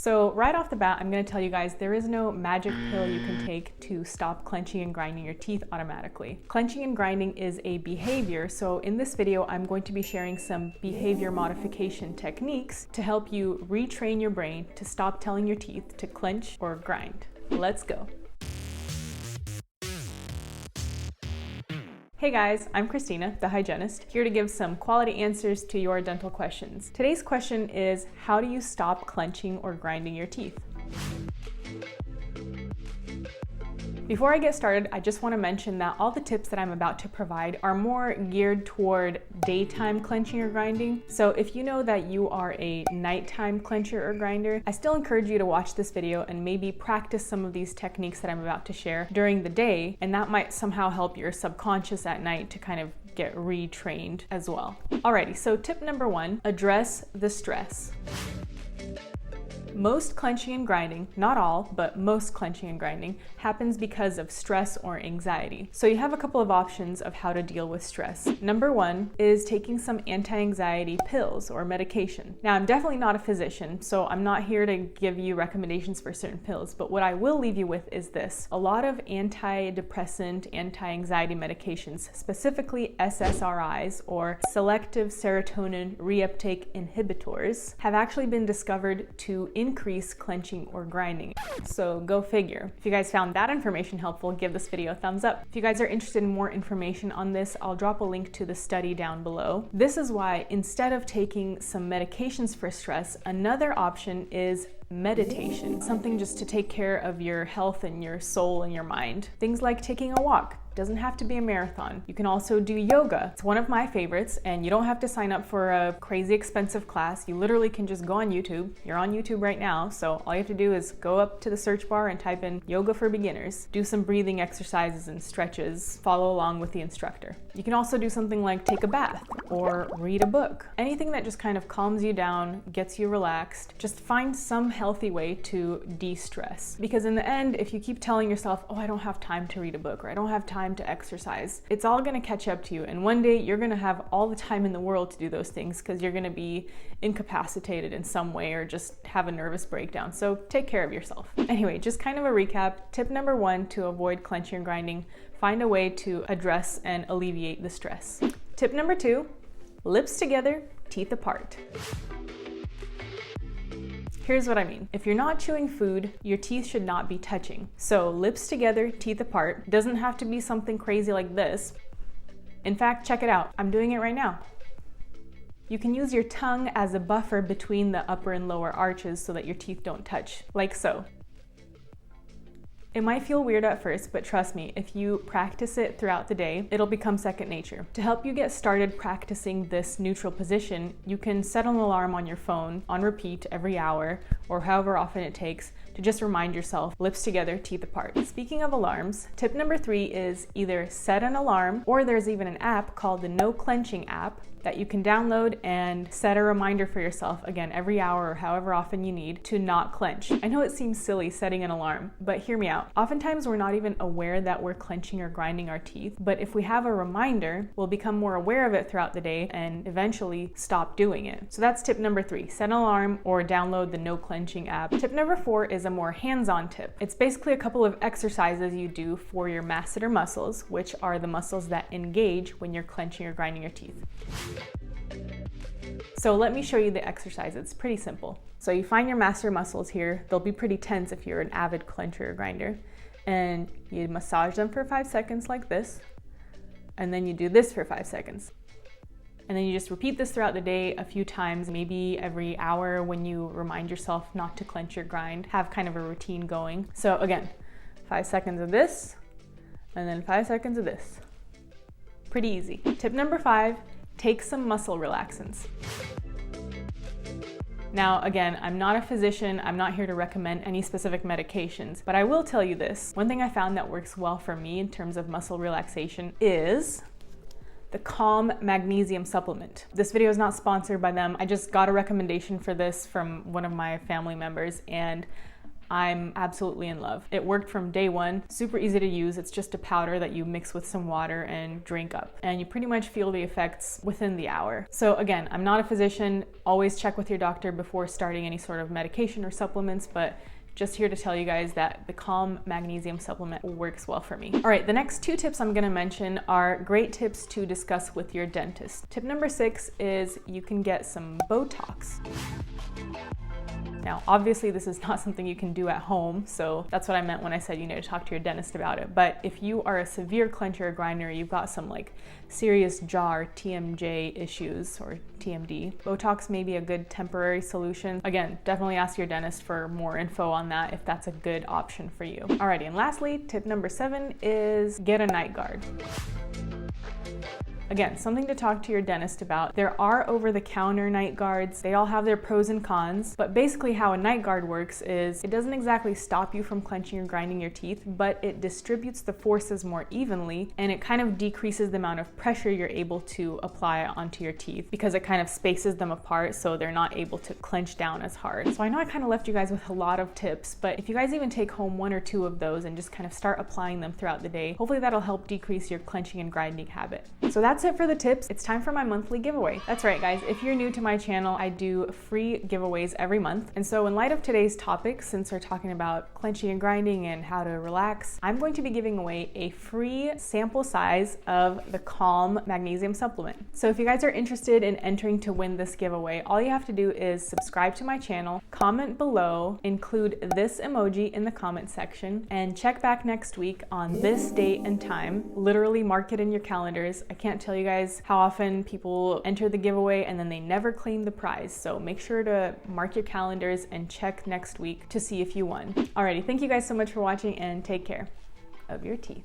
So right off the bat, I'm going to tell you guys there is no magic pill you can take to stop clenching and grinding your teeth automatically. Clenching and grinding is a behavior, so in this video I'm going to be sharing some behavior modification techniques to help you retrain your brain to stop telling your teeth to clench or grind. Let's go. Hey guys, I'm Christina, the hygienist, here to give some quality answers to your dental questions. Today's question is, how do you stop clenching or grinding your teeth? Before I get started, I just want to mention that all the tips that I'm about to provide are more geared toward daytime clenching or grinding. So if you know that you are a nighttime clencher or grinder, I still encourage you to watch this video and maybe practice some of these techniques that I'm about to share during the day, and that might somehow help your subconscious at night to kind of get retrained as well. Alrighty, so tip number 1, address the stress. Most clenching and grinding, not all, but most clenching and grinding, happens because of stress or anxiety. So you have a couple of options of how to deal with stress. Number 1 is taking some anti-anxiety pills or medication. Now, I'm definitely not a physician, so I'm not here to give you recommendations for certain pills, but what I will leave you with is this. A lot of antidepressant, anti-anxiety medications, specifically SSRIs or selective serotonin reuptake inhibitors, have actually been discovered to increase clenching or grinding. So go figure. If you guys found that information helpful, give this video a thumbs up. If you guys are interested in more information on this, I'll drop a link to the study down below. This is why instead of taking some medications for stress, another option is meditation, something just to take care of your health and your soul and your mind. Things like taking a walk. Doesn't have to be a marathon. You can also do yoga. It's one of my favorites, and you don't have to sign up for a crazy expensive class. You literally can just go on YouTube. You're on YouTube right now, so all you have to do is go up to the search bar and type in yoga for beginners. Do some breathing exercises and stretches. Follow along with the instructor. You can also do something like take a bath or read a book. Anything that just kind of calms you down, gets you relaxed. Just find some healthy way to de-stress. Because in the end, if you keep telling yourself, oh, I don't have time to read a book, or I don't have time to exercise, it's all going to catch up to you, and one day you're going to have all the time in the world to do those things because you're going to be incapacitated in some way or just have a nervous breakdown. So take care of yourself. Anyway, just kind of a recap. Tip number 1 to avoid clenching and grinding: find a way to address and alleviate the stress. Tip number 2, lips together, teeth apart. Here's what I mean. If you're not chewing food, your teeth should not be touching. So lips together, teeth apart. Doesn't have to be something crazy like this. In fact, check it out. I'm doing it right now. You can use your tongue as a buffer between the upper and lower arches so that your teeth don't touch, like so. It might feel weird at first, but trust me, if you practice it throughout the day, it'll become second nature. To help you get started practicing this neutral position, you can set an alarm on your phone on repeat every hour or however often it takes to just remind yourself, lips together, teeth apart. Speaking of alarms, tip number 3 is either set an alarm, or there's even an app called the No Clenching app that you can download and set a reminder for yourself, again, every hour or however often you need, to not clench. I know it seems silly setting an alarm, but hear me out. Oftentimes we're not even aware that we're clenching or grinding our teeth, but if we have a reminder, we'll become more aware of it throughout the day and eventually stop doing it. So that's tip number 3, set an alarm or download the No Clenching app. Tip number 4 is a more hands-on tip. It's basically a couple of exercises you do for your masseter muscles, which are the muscles that engage when you're clenching or grinding your teeth. So let me show you the exercise. It's pretty simple. So you find your masseter muscles here. They'll be pretty tense if you're an avid clencher or grinder. And you massage them for 5 seconds like this. And then you do this for 5 seconds. And then you just repeat this throughout the day a few times, maybe every hour when you remind yourself not to clench or grind. Have kind of a routine going. So again, 5 seconds of this, and then 5 seconds of this. Pretty easy. Tip number 5, take some muscle relaxants. Now, again, I'm not a physician. I'm not here to recommend any specific medications, but I will tell you this. One thing I found that works well for me in terms of muscle relaxation is the Calm Magnesium Supplement. This video is not sponsored by them. I just got a recommendation for this from one of my family members, and I'm absolutely in love. It worked from day one, super easy to use. It's just a powder that you mix with some water and drink up, and you pretty much feel the effects within the hour. So again, I'm not a physician. Always check with your doctor before starting any sort of medication or supplements, but just here to tell you guys that the Calm Magnesium Supplement works well for me. All right, the next 2 tips I'm gonna mention are great tips to discuss with your dentist. Tip number 6 is you can get some Botox. Now, obviously this is not something you can do at home, so that's what I meant when I said you need to talk to your dentist about it. But if you are a severe clencher or grinder, you've got some like serious jaw or TMJ issues or TMD, Botox may be a good temporary solution. Again, definitely ask your dentist for more info on that if that's a good option for you. Alrighty, and lastly, tip number 7 is get a night guard. Again, something to talk to your dentist about. There are over-the-counter night guards. They all have their pros and cons, but basically how a night guard works is it doesn't exactly stop you from clenching or grinding your teeth, but it distributes the forces more evenly, and it kind of decreases the amount of pressure you're able to apply onto your teeth because it kind of spaces them apart so they're not able to clench down as hard. So I know I kind of left you guys with a lot of tips, but if you guys even take home 1 or 2 of those and just kind of start applying them throughout the day, hopefully that'll help decrease your clenching and grinding habit. So that's it for the tips. It's time for my monthly giveaway. That's right, guys. If you're new to my channel, I do free giveaways every month. And so in light of today's topic, since we're talking about clenching and grinding and how to relax, I'm going to be giving away a free sample size of the Calm Magnesium Supplement. So if you guys are interested in entering to win this giveaway, all you have to do is subscribe to my channel, comment below, include this emoji in the comment section, and check back next week on this date and time. Literally mark it in your calendars. I can't tell you guys how often people enter the giveaway and then they never claim the prize. So make sure to mark your calendars and check next week to see if you won. Alrighty, thank you guys so much for watching and take care of your teeth.